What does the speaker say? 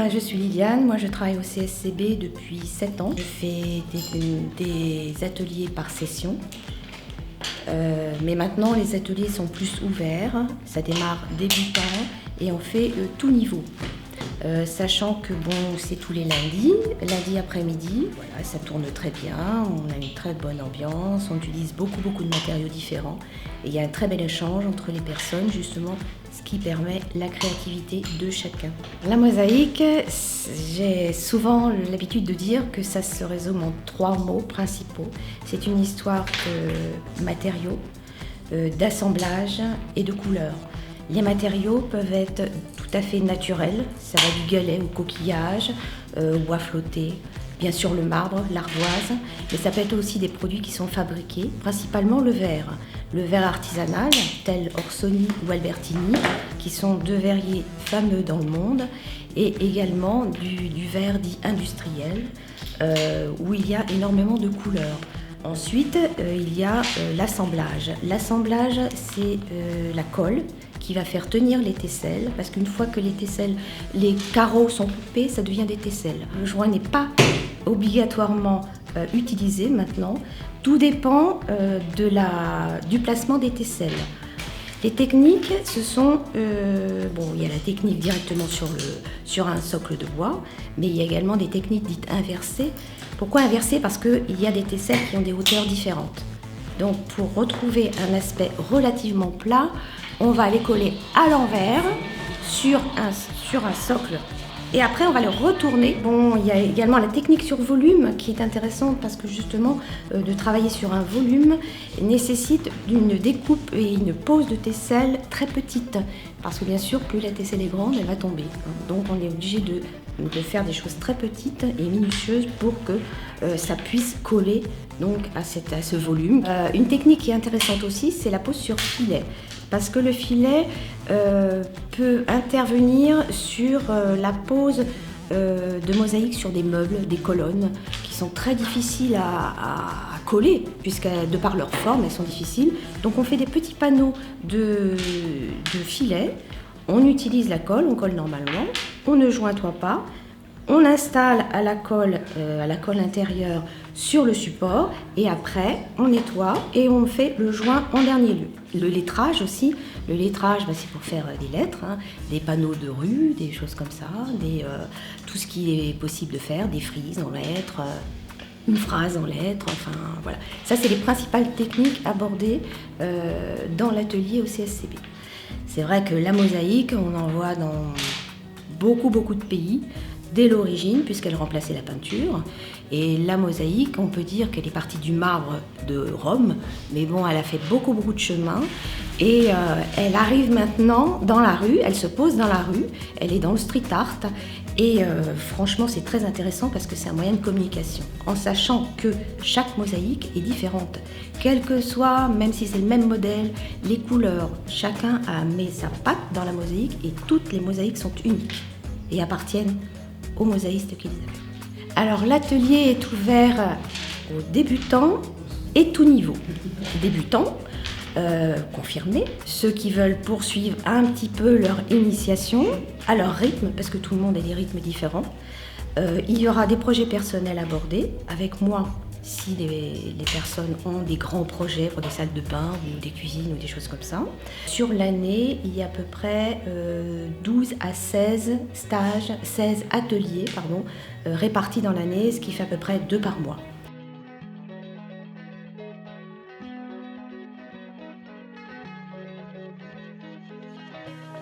je suis Liliane, moi je travaille au CSCB depuis 7 ans. Je fais des ateliers par session, mais maintenant les ateliers sont plus ouverts, ça démarre débutant et on fait tout niveau. Sachant que c'est tous les lundis après-midi, voilà, ça tourne très bien, on a une très bonne ambiance, on utilise beaucoup de matériaux différents et il y a un très bel échange entre les personnes, justement, ce qui permet la créativité de chacun. La mosaïque, j'ai souvent l'habitude de dire que ça se résume en 3 mots principaux. C'est une histoire de matériaux, d'assemblage et de couleurs. Les matériaux peuvent être tout à fait naturels, ça va du galet au coquillage, ou à flotter. Bien sûr le marbre, l'ardoise, mais ça peut être aussi des produits qui sont fabriqués, principalement le verre artisanal, tel Orsoni ou Albertini, qui sont 2 verriers fameux dans le monde, et également du verre dit industriel, où il y a énormément de couleurs. Ensuite, il y a l'assemblage. L'assemblage, c'est la colle qui va faire tenir les tesselles, parce qu'une fois que les carreaux sont coupés, ça devient des tesselles. Le joint n'est pas utilisé maintenant. Tout dépend du placement des tesselles. Les techniques, ce sont... il y a la technique directement sur un socle de bois, mais il y a également des techniques dites inversées. Pourquoi inversées? Parce qu'il y a des tesselles qui ont des hauteurs différentes. Donc pour retrouver un aspect relativement plat, on va les coller à l'envers sur un socle. Et après, on va les retourner. Il y a également la technique sur volume qui est intéressante parce que justement, de travailler sur un volume nécessite une découpe et une pose de tesselle très petite. Parce que bien sûr, plus la tesselle est grande, elle va tomber. Donc on est obligé de faire des choses très petites et minutieuses pour que ça puisse coller donc, à ce volume. Une technique qui est intéressante aussi, c'est la pose sur filet. Parce que le filet peut intervenir sur la pose de mosaïques sur des meubles, des colonnes, qui sont très difficiles à coller, puisque de par leur forme, elles sont difficiles. Donc on fait des petits panneaux de filet, on utilise la colle, on colle normalement, on ne jointoie pas, on installe à la colle intérieure sur le support et après on nettoie et on fait le joint en dernier lieu. Le lettrage aussi, c'est pour faire des lettres, des panneaux de rue, des choses comme ça, tout ce qui est possible de faire, des frises en lettres, une phrase en lettres, enfin voilà. Ça c'est les principales techniques abordées dans l'atelier au CSCB. C'est vrai que la mosaïque, on en voit dans beaucoup de pays, dès l'origine, puisqu'elle remplaçait la peinture. Et la mosaïque, on peut dire qu'elle est partie du marbre de Rome, mais elle a fait beaucoup de chemin. Et elle arrive maintenant dans la rue, elle se pose dans la rue, elle est dans le street art. Et franchement, c'est très intéressant parce que c'est un moyen de communication. En sachant que chaque mosaïque est différente. Quel que soit, même si c'est le même modèle, les couleurs, chacun a mis sa patte dans la mosaïque et toutes les mosaïques sont uniques et appartiennent aux mosaïstes qui les avaient. Alors l'atelier est ouvert aux débutants et tout niveau. Débutants, confirmés, ceux qui veulent poursuivre un petit peu leur initiation à leur rythme, parce que tout le monde a des rythmes différents. Il y aura des projets personnels abordés avec moi si les personnes ont des grands projets pour des salles de bain ou des cuisines ou des choses comme ça. Sur l'année, il y a à peu près 12 à 16 ateliers répartis dans l'année, ce qui fait à peu près 2 par mois.